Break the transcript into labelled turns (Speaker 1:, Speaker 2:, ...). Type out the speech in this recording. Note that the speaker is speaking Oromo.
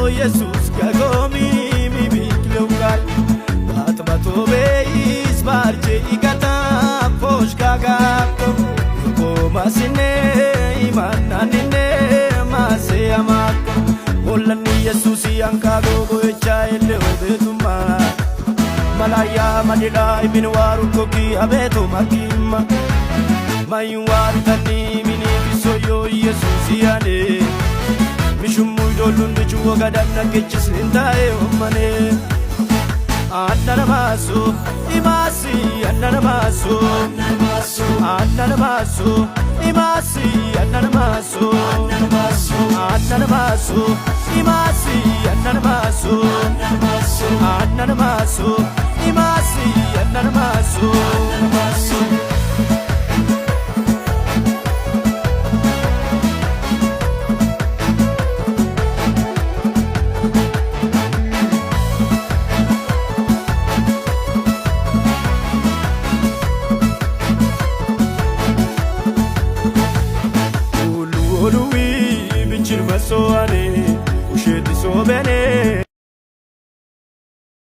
Speaker 1: Jesus gagomi mi biklungal batbato beis barje igata fosh gagato ko masine imananine mase amako olani Jesus yankago gochaile obetuma malaya madida ibn waru koki abeto makima mayuwaru tani mini bisoyo Jesus yane mishumu dolundu chuwa gadanna kechis lintae omane annaramasu imasi annaramasu annaramasu imasi annaramasu annaramasu imasi annaramasu annaramasu imasi annaramasu Soane usheti soben